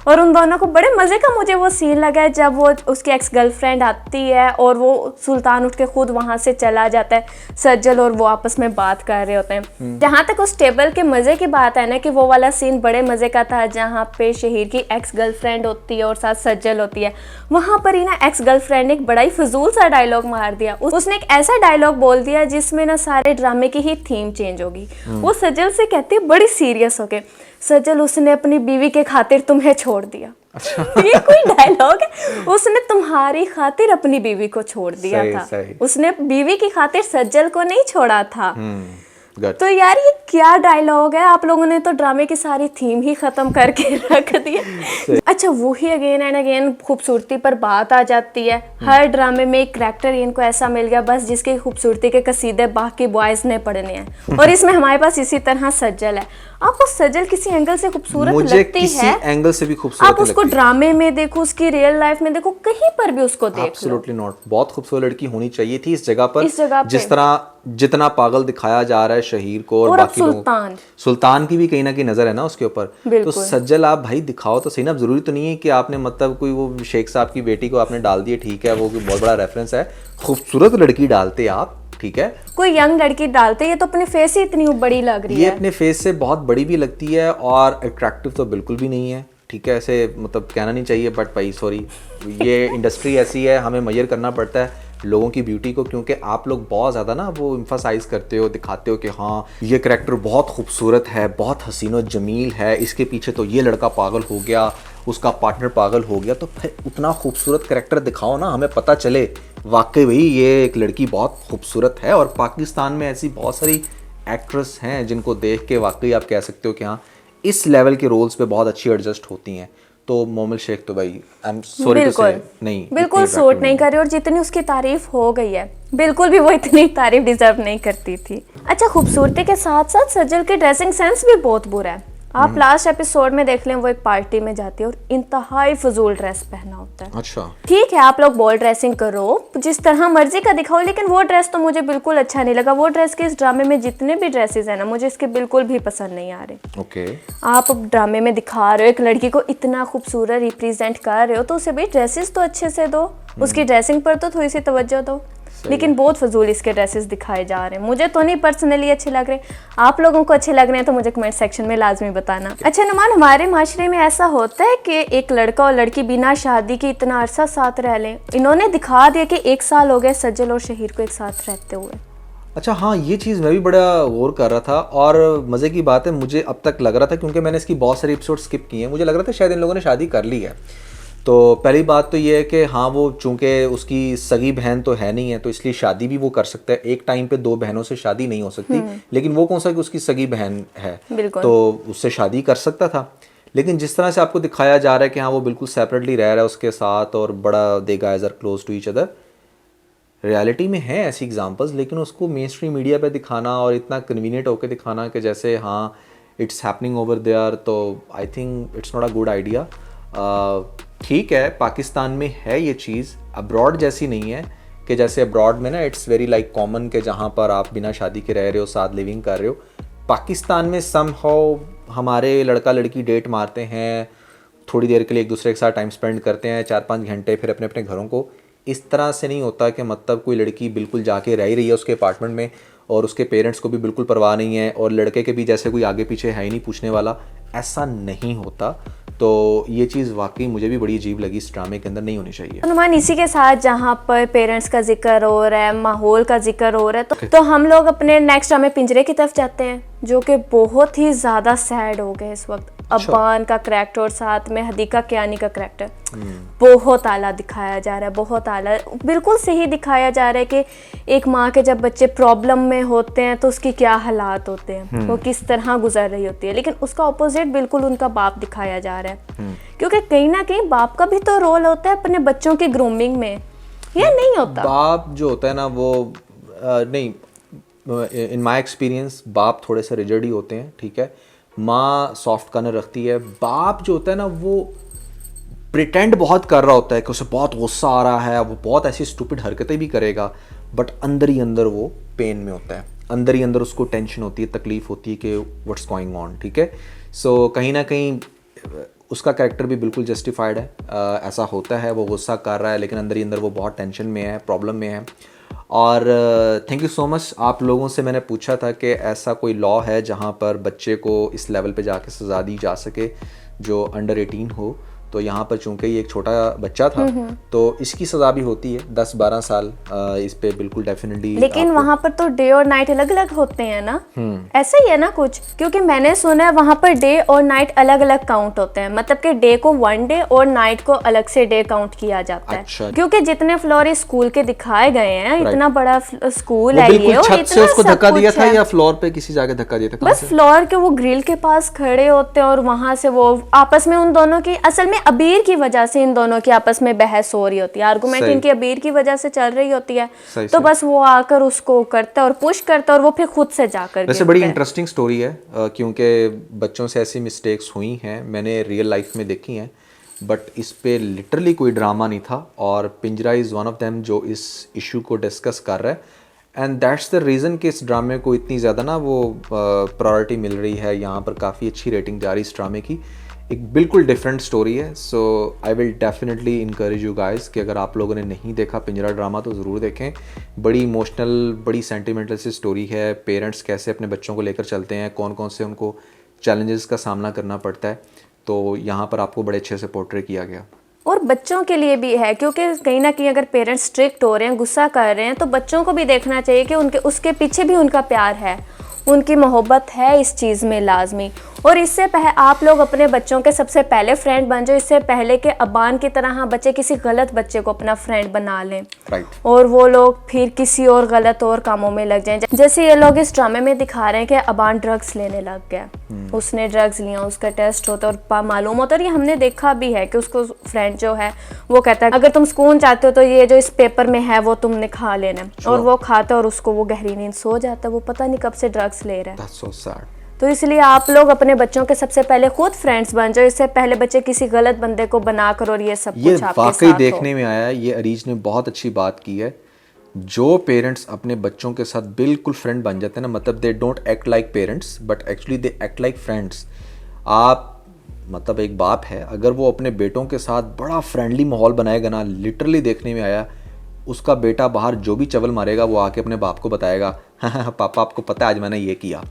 और उन दोनों को बड़े मजे का मुझे वो सीन लगा है जब वो उसकी एक्स गर्लफ्रेंड आती है और वो सुल्तान उठ के खुद वहां से चला जाता है, सज्जल और वो आपस में बात कर रहे होते हैं। जहां तक उस टेबल के मजे की बात है ना, कि वो वाला सीन बड़े मजे का था जहाँ पे शहीर की एक्स गर्लफ्रेंड होती है और साथ सज्जल होती है। वहां पर ही ना एक्स गर्लफ्रेंड ने एक बड़ा ही फजूल सा डायलॉग मार दिया। उसने ऐसा डायलॉग बोल दिया जिसमें ना सारे ड्रामे की ही थीम चेंज होगी। वो सजल से कहती है बड़ी सीरियस होके, सजल उसने अपनी बीवी के खातिर तुम्हें छोड़ दिया। अच्छा। ये कोई डायलॉग है? उसने तुम्हारी खातिर अपनी बीवी को छोड़ दिया था। सही। उसने बीवी की खातिर सज्जल को नहीं छोड़ा था। Good. तो यार ये क्या डायलॉग है? आप लोगों ने तो ड्रामे की सारी थीम ही खत्म करके रख दी। अच्छा, वही अगेन एंड अगेन खूबसूरती पर बात आ जाती है। हर ड्रामे में एक करैक्टर इनको ऐसा मिल गया बस जिसकी खूबसूरती के कसीदे बाकी बॉयज ने पढ़ने हैं, और इसमें हमारे पास इसी तरह सज्जल है। आपको सज्जल किसी एंगल से खूबसूरत लगती किसी है, एंगल से भी खूबसूरत आप उसको ड्रामे में देखो, उसकी रियल लाइफ में देखो, कहीं पर भी उसको देख लो। Absolutely not. बहुत खूबसूरत लड़की होनी चाहिए थी इस जगह पर, इस जगह पे। जिस तरह जितना पागल दिखाया जा रहा है शहीर को और बाकी लोगों, सुल्तान की भी कहीं ना कहीं नजर है ना उसके ऊपर। तो सज्जल आप भाई दिखाओ तो सही ना। जरूरी तो नहीं है कि आपने मतलब कोई वो शेख साहब की बेटी को आपने डाल दिया, ठीक है, वो कोई बहुत बड़ा रेफरेंस है। खूबसूरत लड़की डालते आप, ठीक है, कोई यंग लड़की डालते, ये तो अपने फेस ही इतनी बड़ी लग रही है। ये अपने फेस से बहुत बड़ी भी लगती है और अट्रैक्टिव तो बिल्कुल भी नहीं है, ठीक है। ऐसे मतलब कहना नहीं चाहिए, बट भाई सॉरी, ये इंडस्ट्री ऐसी है, हमें मेजर करना पड़ता है। लोगों की ब्यूटी को, क्योंकि आप लोग बहुत ज़्यादा ना वो इम्फासाइज करते हो, दिखाते हो कि हाँ ये करैक्टर बहुत खूबसूरत है, बहुत हसीन व जमील है, इसके पीछे तो ये लड़का पागल हो गया, उसका पार्टनर पागल हो गया। तो फिर उतना खूबसूरत करैक्टर दिखाओ ना, हमें पता चले वाकई भाई ये एक लड़की बहुत खूबसूरत है। और पाकिस्तान में ऐसी बहुत सारी एक्ट्रेस हैं जिनको देख के वाकई आप कह सकते हो कि हाँ इस लेवल के रोल्स पे बहुत अच्छी एडजस्ट होती हैं। तो मोमिल शेख तो भाई आई एम सॉरी टू से नहीं, बिल्कुल सूट नहीं कर रही, और जितनी उसकी तारीफ हो गई है बिल्कुल भी वो इतनी तारीफ डिजर्व नहीं करती थी। अच्छा, खूबसूरती के साथ साथ सजल की ड्रेसिंग सेंस भी बहुत बुरा है। आप लास्ट एपिसोड में देख लें, वो एक पार्टी में जाती है और इंतहाई फजूल ड्रेस पहना होता है। अच्छा ठीक है, आप लोग बॉल ड्रेसिंग करो, जिस तरह मर्जी का दिखाओ, लेकिन वो ड्रेस तो मुझे बिल्कुल अच्छा नहीं लगा। वो ड्रेस के इस ड्रामे में जितने भी ड्रेसेस हैं ना, मुझे इसके बिल्कुल भी पसंद नहीं आ रहे। ओके आप ड्रामे में दिखा रहे हो एक लड़की को इतना खूबसूरत रिप्रेजेंट कर रहे हो, तो उसे भी ड्रेसेस तो अच्छे से दो, उसकी ड्रेसिंग पर तो थोड़ी सी तवज्जो दो। लेकिन बहुत फजूल इसके ड्रेसेस दिखाए जा रहे हैं। मुझे तो नहीं पर्सनली अच्छे लग रहे, आप लोगों को अच्छे लग रहे हैं तो मुझे कमेंट सेक्शन में लाजमी बताना। अच्छा नुमान, हमारे माशरे में ऐसा होता है कि एक लड़का और लड़की बिना शादी के इतना अरसा साथ रह लें? इन्होंने दिखा दिया कि 1 साल हो गए सज्जल और शहीर को एक साथ रहते हुए। अच्छा हाँ, ये चीज़ मैं भी बड़ा गौर कर रहा था। और मज़े की बात है, मुझे अब तक लग रहा था, क्योंकि मैंने इसकी बहुत सारी एपिसोड स्किप किए हैं, मुझे लग रहा था शायद इन लोगों ने शादी कर ली है। तो पहली बात तो ये है कि हाँ वो चूंकि उसकी सगी बहन तो है नहीं है, तो इसलिए शादी भी वो कर सकता है। एक टाइम पे 2 बहनों से शादी नहीं हो सकती, लेकिन वो कौन सा कि उसकी सगी बहन है, तो उससे शादी कर सकता था। लेकिन जिस तरह से आपको दिखाया जा रहा है कि हाँ वो बिल्कुल सेपरेटली रह रहा है उसके साथ और बड़ा they guys are close to each other, reality में है ऐसी एग्जांपल्स, लेकिन उसको मेन स्ट्रीम मीडिया पे दिखाना और इतना कन्वीनियंट होकर दिखाना कि जैसे हाँ इट्स हैपनिंग ओवर देयर, तो I think it's not a good idea. ठीक है, पाकिस्तान में है ये चीज़, अब्रॉड जैसी नहीं है कि जैसे अब्रॉड में ना इट्स वेरी लाइक कॉमन कि जहाँ पर आप बिना शादी के रह रहे हो, साथ लिविंग कर रहे हो। पाकिस्तान में समहाउ हमारे लड़का लड़की डेट मारते हैं, थोड़ी देर के लिए एक दूसरे के साथ टाइम स्पेंड करते हैं 4-5 घंटे, फिर अपने अपने घरों को। इस तरह से नहीं होता कि मतलब कोई लड़की बिल्कुल जाके रह ही रही है उसके अपार्टमेंट में और उसके पेरेंट्स को भी बिल्कुल परवाह नहीं है और लड़के के भी जैसे कोई आगे पीछे है ही नहीं पूछने वाला, ऐसा नहीं होता। तो ये चीज़ वाकई मुझे भी बड़ी अजीब लगी, इस ड्रामे के अंदर नहीं होनी चाहिए। अनुमान इसी के साथ जहाँ पर पेरेंट्स का जिक्र हो रहा है, माहौल का जिक्र हो रहा है, तो हम लोग अपने नेक्स्ट ड्रामे पिंजरे की तरफ जाते हैं, जो कि बहुत ही ज़्यादा सैड हो गए इस वक्त। अब्बान का करैक्टर और साथ में हदीका कियानी का करैक्टर बहुत आला दिखाया जा रहा है, बहुत आला, बिल्कुल सही दिखाया जा रहा है कि एक माँ के जब बच्चे प्रॉब्लम में होते हैं तो उसकी क्या हालात होते हैं, वो किस तरह गुजर रही होती है। लेकिन उसका ऑपोजिट बिल्कुल उनका बाप दिखाया जा रहा है, क्योंकि कहीं ना कहीं बाप का भी तो रोल होता है अपने बच्चों की ग्रूमिंग में, या नहीं होता? बाप जो होता है ना वो नहीं, इन माय एक्सपीरियंस बाप थोड़े से रिजिड ही होते हैं, ठीक है। माँ सॉफ्ट कॉर्नर रखती है। बाप जो होता है ना वो प्रिटेंड बहुत कर रहा होता है कि उसे बहुत गुस्सा आ रहा है, वो बहुत ऐसी स्टूपिड हरकतें भी करेगा, बट अंदर ही अंदर वो पेन में होता है, अंदर ही अंदर उसको टेंशन होती है, तकलीफ होती है कि व्हाट्स गोइंग ऑन, ठीक है। सो कहीं ना कहीं उसका कैरेक्टर भी बिल्कुल जस्टिफाइड है। ऐसा होता है, वो गुस्सा कर रहा है लेकिन अंदर ही अंदर वो बहुत टेंशन में है, प्रॉब्लम में है। और थैंक यू सो मच, आप लोगों से मैंने पूछा था कि ऐसा कोई लॉ है जहाँ पर बच्चे को इस लेवल पे जाके सज़ा दी जा सके जो अंडर 18 हो। तो यहाँ पर चूंकि ये एक छोटा बच्चा था तो इसकी सज़ा भी होती है 10-12 साल, इस पे बिल्कुल डेफिनेटली। लेकिन वहाँ पर तो डे और नाइट अलग अलग होते हैं ना, ऐसा ही है ना कुछ? क्योंकि मैंने सुना है वहाँ पर डे और नाइट अलग अलग काउंट होते हैं, मतलब कि डे को 1 डे और नाइट को अलग से डे काउंट किया जाता है। अच्छा। क्योंकि जितने फ्लोर इस स्कूल के दिखाए गए हैं, इतना बड़ा स्कूल है ये, और छत से इतना उसको सब धक्का दिया कुछ था है। या फ्लोर पे किसी जगह धक्का दिया था? बस फ्लोर के वो ग्रिल के पास खड़े होते हैं और वहां से वो आपस में, उन दोनों की असल में अबीर की वजह से इन दोनों की आपस में बहस हो रही होती है, आर्गुमेंट इनकी अबीर की वजह से चल रही होती है। तो बस वो आकर उसको करता है और पुश करता है और वो फिर खुद से जाकर। वैसे बड़ी इंटरेस्टिंग स्टोरी है, क्योंकि बच्चों से ऐसी मिस्टेक्स हुई हैं, मैंने रियल लाइफ में देखी हैं, बट इस पे लिटरली कोई ड्रामा नहीं था। और पिंजरा इज़ वन ऑफ देम जो इस इशू को डिस्कस कर रहा है, एंड दैट्स द रीज़न कि इस ड्रामे को इतनी ज़्यादा ना वो प्रायोरिटी मिल रही है, यहाँ पर काफ़ी अच्छी रेटिंग जा रही है इस ड्रामे की। एक बिल्कुल डिफरेंट स्टोरी है। So I will definitely encourage you guys कि अगर आप लोगों ने नहीं देखा पिंजरा ड्रामा तो ज़रूर देखें। बड़ी इमोशनल, बड़ी सेंटिमेंटल सी स्टोरी है। पेरेंट्स कैसे अपने बच्चों को लेकर चलते हैं, कौन कौन से उनको चैलेंजेस का सामना करना पड़ता है, तो यहाँ पर आपको बड़े अच्छे से पोर्ट्रे किया गया। और बच्चों के लिए भी है, क्योंकि कहीं ना कहीं अगर पेरेंट्स स्ट्रिक्ट हो रहे हैं, गुस्सा कर रहे हैं, तो बच्चों को भी देखना चाहिए कि उनके उसके पीछे भी उनका प्यार है, उनकी मोहब्बत है इस चीज़ में लाजमी। और इससे आप लोग अपने बच्चों के सबसे पहले फ्रेंड बन जाओ, इससे पहले कि अबान की तरह हाँ बच्चे किसी गलत बच्चे को अपना फ्रेंड बना लें और वो लोग फिर किसी और गलत और कामों में लग जाएं। जैसे ये लोग इस ड्रामे में दिखा रहे हैं कि अबान ड्रग्स लेने लग गया, उसने ड्रग्स लिया, उसका टेस्ट होता और मालूम होता, और ये हमने देखा भी है कि उसको फ्रेंड जो है वो कहता है अगर तुम सुकून चाहते हो तो ये जो इस पेपर में है वो तुमने खा लेना, और वो खाता और उसको वो गहरी नींद सो जाता है, वो पता नहीं कब से ड्रग्स ले रहा है। That's so sad. तो इसलिए आप लोग अपने बच्चों के सबसे पहले खुद फ्रेंड्स बन जाओ, इससे पहले बच्चे किसी गलत बंदे को बना कर और ये सब कुछ आपके वाकई साथ देखने में आया, ये अरीज ने बहुत अच्छी बात की है। जो पेरेंट्स अपने बच्चों के साथ बिल्कुल फ्रेंड बन जाते हैं ना, मतलब they don't act like parents but actually they act like friends. आप मतलब एक बाप है, अगर वो अपने बेटों के साथ बड़ा फ्रेंडली माहौल बनाएगा ना, लिटरली देखने में आया, उसका बेटा बाहर जो भी चवल मारेगा वो आके अपने बाप को बताएगा, हाँ पापा आपको पता है आज मैंने ये किया।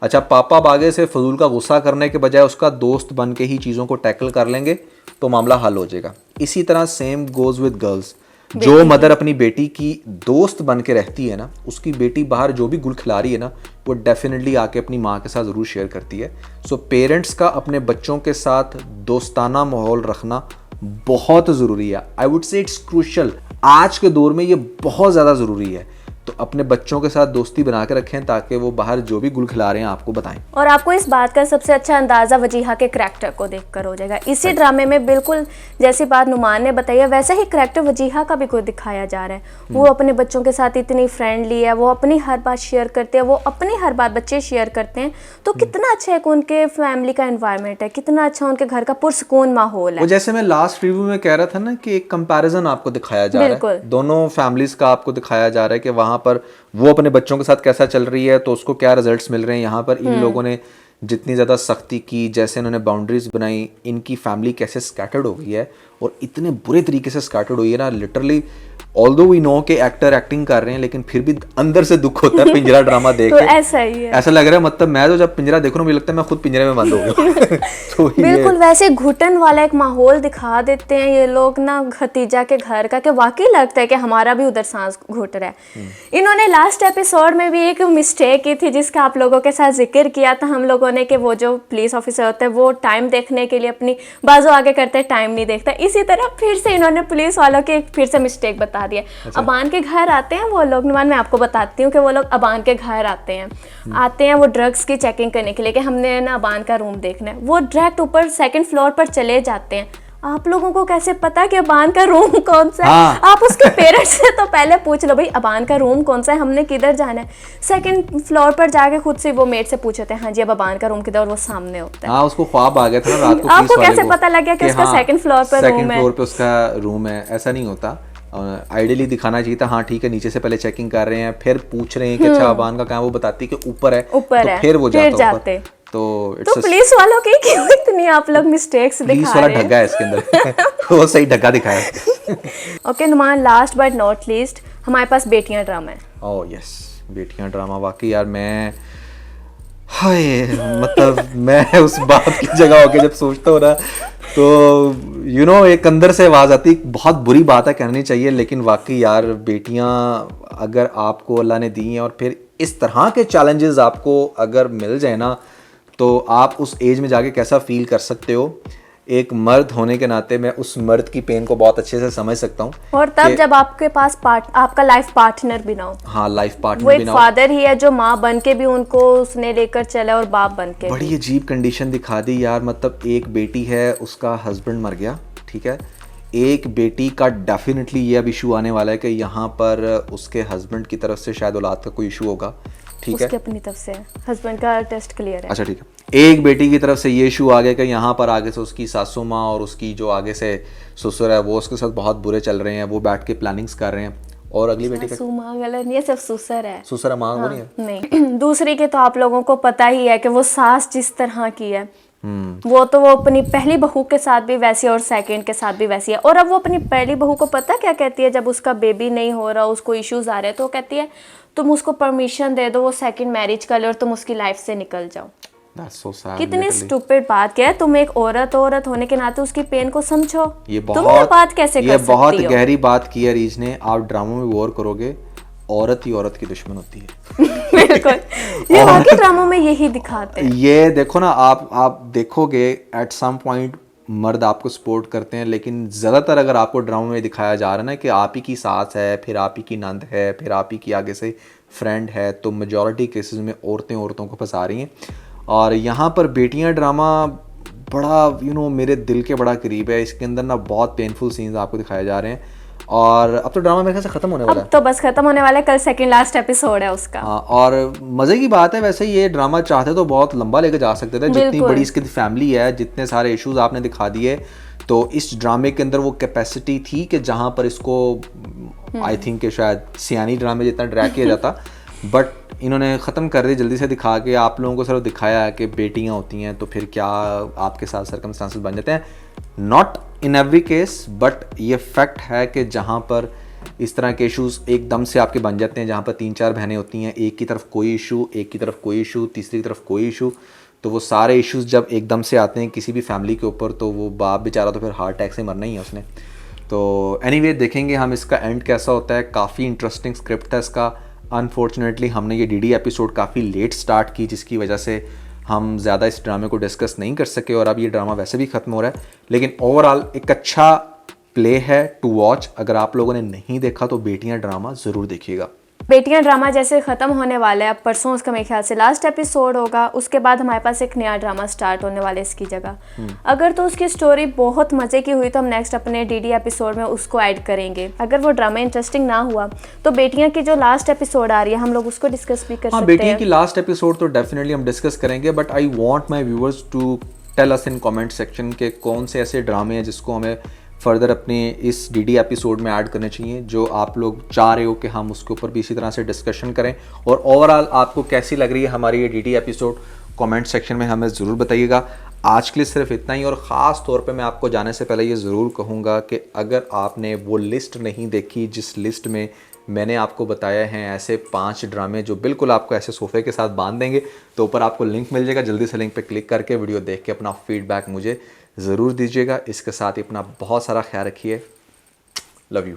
अच्छा, पापा अब आगे से फजूल का गुस्सा करने के बजाय उसका दोस्त बन के ही चीज़ों को टैकल कर लेंगे तो मामला हल हो जाएगा। इसी तरह सेम गोज़ विद गर्ल्स। जो मदर अपनी बेटी की दोस्त बन के रहती है ना, उसकी बेटी बाहर जो भी गुल खिला रही है ना, वो डेफिनेटली आके अपनी माँ के साथ ज़रूर शेयर करती है। सो पेरेंट्स का अपने बच्चों के साथ दोस्ताना माहौल रखना बहुत ज़रूरी है। I would say it's crucial. आज के दौर में ये बहुत ज़्यादा ज़रूरी है। तो अपने बच्चों के साथ दोस्ती बना के रखें ताकि वो बाहर जो भी गुल खिला रहे हैं आपको बताएं। और आपको इस बात का सबसे अच्छा अंदाजा वजीहा के करैक्टर को देखकर हो जाएगा। इसी ड्रामे में बिल्कुल जैसी बात नुमान ने बताई है वैसा ही करैक्टर वजीहा का भी कोई दिखाया जा रहा है। वो अपने बच्चों के साथ इतनी फ्रेंडली है, वो अपनी हर बात शेयर करते हैं, वो अपनी हर बात बच्चे शेयर करते हैं। तो कितना अच्छा है उनके फैमिली का एनवायरनमेंट है, कितना अच्छा उनके घर का पुरसुकून माहौल है। वो जैसे मैं लास्ट रिव्यू में कह रहा था ना कि एक कंपैरिजन आपको दिखाया जा रहा है, दोनों फैमिलीज का आपको दिखाया जा रहा है कि वहां पर वो अपने बच्चों के साथ कैसा चल रही है तो उसको क्या रिजल्ट्स मिल रहे हैं। यहाँ पर इन लोगों ने जितनी ज़्यादा सख्ती की, जैसे इन्होंने बाउंड्रीज बनाई, इनकी फैमिली कैसे स्कैटर्ड हो गई है और इतने बुरे तरीके से स्कैटर्ड हुई है ना, लिटरली ऑल्दो वी नो कि एक्टर एक्टिंग कर रहे हैं लेकिन फिर भी अंदर से दुख होता है पिंजरा ड्रामा देख के। तो ऐसा ही है, ऐसा लग रहा है मतलब मैं तो जब पिंजरा देख रहा हूँ मुझे लगता है मैं खुद पिंजरे में बंद हो गया। तो बिल्कुल वैसे घुटन वाला एक माहौल दिखा देते हैं ये लोग ना खतीजा के घर का, कि वाकई लगता है कि हमारा भी उधर सांस घुट रहा है। इन्होंने लास्ट एपिसोड में भी एक मिस्टेक की थी जिसका आप लोगों के साथ जिक्र किया था हम लोगों ने, कि वो जो पुलिस ऑफिसर होता है वो टाइम देखने के लिए अपनी बाजू आगे करते हैं, टाइम नहीं देखता। इसी तरह फिर से इन्होंने पुलिस वालों की फिर से मिस्टेक बता दी है। अबान के घर आते हैं वो लोग, नुमान मैं आपको बताती हूँ कि वो लोग अबान के घर आते हैं वो ड्रग्स की चेकिंग करने के लिए कि हमने ना अबान का रूम देखना है। वो डायरेक्ट ऊपर सेकंड फ्लोर पर चले जाते हैं। आप लोगों को कैसे पता कि अबान का रूम कौन सा है? आप उसके पेरेंट्स से तो पहले पूछ लो भाई अबान का रूम कौन सा है, हमने किधर जाना है। सेकंड फ्लोर पर जाके खुद से वो मेट से पूछते हैं हाँ जी अब अबान का रूम किधर, और वो सामने होता है। हाँ, उसको ख्वाब आ गया था ना रात को। आपको कैसे पता लग गया कि उसका सेकंड फ्लोर पर रूम है? सेकंड फ्लोर पे उसका रूम है, ऐसा नहीं होता। आइडियली दिखाना चाहिए था हाँ ठीक है नीचे से पहले चेकिंग कर रहे हैं फिर पूछ रहे हैं कि अच्छा अबान का कहाँ, वो बताती है कि ऊपर है, तो फिर वो जाते। तो पुलिस वालों की क्यों इतनी आप लोग मिस्टेक्स दिखा रहे हैं? पुलिस वाला ढग्गा है इसके अंदर। वो सही ढग्गा दिखाया। ओके नुमान, लास्ट बट नॉट लीस्ट हमारे पास बेटियां ड्रामा है। ओह यस, बेटियां ड्रामा वाकई यार मैं मतलब मैं उस बात की जगह होके जब सोचता हूँ ना तो यू नो एक अंदर से आवाज़ आती, बहुत बुरी बात है कहनी चाहिए लेकिन वाकई यार बेटियां अगर आपको अल्लाह ने दी हैं और फिर इस तरह के चैलेंजेस आपको अगर मिल जाए ना तो आप उस एज में जाके कैसा फील कर सकते हो। एक मर्द होने के नाते मैं उस मर्द की पेन को बहुत अच्छे से समझ सकता हूँ। और तब जब आपके पास आपका लाइफ पार्टनर भी ना हो। हाँ, लाइफ पार्टनर वो एक फादर ही है जो माँ बन के भी उनको उसने लेकर चला और बाप बन के। बड़ी अजीब कंडीशन दिखा दी यार। मतलब एक बेटी है, उसका हस्बैंड मर गया, ठीक है। एक बेटी का डेफिनेटली ये अब इशू आने वाला है कि यहाँ पर उसके हस्बैंड की तरफ से शायद औलाद का कोई इशू होगा, ठीक है। उसके अपनी तरफ से हस्बैंड का टेस्ट क्लियर है। अच्छा ठीक है। एक बेटी की तरफ से ये इशू आ गया कि यहाँ पर आगे से उसकी सासू माँ और उसकी जो आगे से ससुर है वो उसके साथ बहुत बुरे चल रहे हैं, वो बैठ के प्लानिंग्स कर रहे हैं। और अगली बेटी सासू माँ गलत नहीं है, सिर्फ ससुर है। ससुर माँ वो नहीं है, नहीं। दूसरी के तो आप लोगों को पता ही है कि वो सास जिस तरह की है वो तो वो अपनी पहली बहू के साथ भी वैसी है और सेकंड के साथ भी वैसी है। और अब वो अपनी पहली बहू को पता क्या कहती है, जब उसका बेबी नहीं हो रहा, उसको इश्यूज आ रहे हैं, तो वो कहती है तुम उसको परमिशन दे दो वो सेकंड मैरिज कर ले और तुम उसकी लाइफ से निकल जाओ। That's so sad, कितनी literally. स्टूपिड बात क्या है, तुम एक औरत होने के नाते उसकी पेन को समझो। ये तुम ये बहुत बात कैसे ये कर बहुत सकती हो? गहरी बात की है रीज ने। आप ड्रामों में गौर करोगे, औरत ही औरत की दुश्मन होती है। बिल्कुल, ये वाकई ड्रामों में यही दिखाते हैं। ये देखो ना, आप देखोगे एट सम पॉइंट मर्द आपको सपोर्ट करते हैं, लेकिन ज़्यादातर अगर आपको ड्रामा में दिखाया जा रहा है ना कि आप ही की सास है, फिर आप ही की नंद है, फिर आप ही की आगे से फ्रेंड है, तो मेजॉरिटी केसेस में औरतें औरतों को फंसा रही हैं। और यहाँ पर बेटियाँ ड्रामा बड़ा मेरे दिल के बड़ा करीब है। इसके अंदर ना बहुत पेनफुल सीन्स आपको दिखाए जा रहे हैं। और अब तो ड्रामा मेरे ख्याल से ख़त्म होने वाला है। अब तो बस खत्म होने वाला है, कल सेकंड लास्ट एपिसोड है उसका। हाँ, और मज़े की बात है वैसे, ये ड्रामा चाहते तो बहुत लंबा लेकर जा सकते थे। जितनी बड़ी इसकी फैमिली है, जितने सारे इश्यूज आपने दिखा दिए, तो इस ड्रामे के अंदर वो कैपेसिटी थी कि जहाँ पर इसको आई थिंक कि शायद सियानी ड्रामे जितना ड्रैग किया जाता, बट इन्होंने ख़त्म कर दी जल्दी से दिखा के। आप लोगों को सिर्फ दिखाया कि बेटियाँ होती हैं तो फिर क्या आपके साथ सर्कमस्टांसेस बन जाते हैं। Not in every case, but ये फैक्ट है कि जहाँ पर इस तरह के इश्यूज एकदम से आपके बन जाते हैं, जहाँ पर 3-4 बहनें होती हैं, एक की तरफ कोई इशू, एक की तरफ कोई इशू, तीसरी की तरफ कोई इशू, तो वो सारे इश्यूज जब एकदम से आते हैं किसी भी फैमिली के ऊपर, तो वो बाप बेचारा तो फिर हार्ट अटैक से मरना ही है उसने। तो एनीवे देखेंगे हम इसका एंड कैसा होता है। काफ़ी इंटरेस्टिंग स्क्रिप्ट है इसका। अनफॉर्चुनेटली हमने ये डीडी एपिसोड काफ़ी लेट स्टार्ट की, जिसकी वजह से हम ज़्यादा इस ड्रामे को डिस्कस नहीं कर सके, और अब ये ड्रामा वैसे भी ख़त्म हो रहा है। लेकिन ओवरऑल एक अच्छा प्ले है टू वॉच। अगर आप लोगों ने नहीं देखा तो बेटियां ड्रामा ज़रूर देखिएगा। बेटियां ड्रामा जैसे ख़त्म होने वाला है, अब परसों उसका मेरे ख्याल से लास्ट एपिसोड होगा, उसके बाद हमारे पास एक नया ड्रामा स्टार्ट होने वाला है इसकी जगह। अगर तो उसकी स्टोरी बहुत मज़े की हुई तो हम नेक्स्ट अपने डीडी एपिसोड में उसको ऐड करेंगे। अगर वो ड्रामा इंटरेस्टिंग ना हुआ तो बेटियां की जो लास्ट एपिसोड आ रही है हम लोग उसको डिस्कस भी कर सकते हैं। बेटियां की लास्ट एपिसोड तो डेफिनेटली हम डिस्कस करेंगे, but I want my viewers to tell us in comment section के कौन से ऐसे ड्रामे हैं जिसको हमें फर्दर अपने इस डीडी एपिसोड में ऐड करने चाहिए, जो आप लोग चाह रहे हो कि हम उसके ऊपर भी इसी तरह से डिस्कशन करें। और ओवरऑल आपको कैसी लग रही है हमारी ये डीडी एपिसोड, कमेंट सेक्शन में हमें ज़रूर बताइएगा। आज के लिए सिर्फ इतना ही, और ख़ास तौर पे मैं आपको जाने से पहले ये ज़रूर कहूँगा कि अगर आपने वो लिस्ट नहीं देखी जिस लिस्ट में मैंने आपको बताया हैं ऐसे 5 ड्रामे जो बिल्कुल आपको ऐसे सोफे के साथ बांध देंगे, तो ऊपर आपको लिंक मिल जाएगा। जल्दी से लिंक पे क्लिक करके वीडियो देख के अपना फीडबैक मुझे ज़रूर दीजिएगा। इसके साथ ही अपना बहुत सारा ख्याल रखिए। Love you.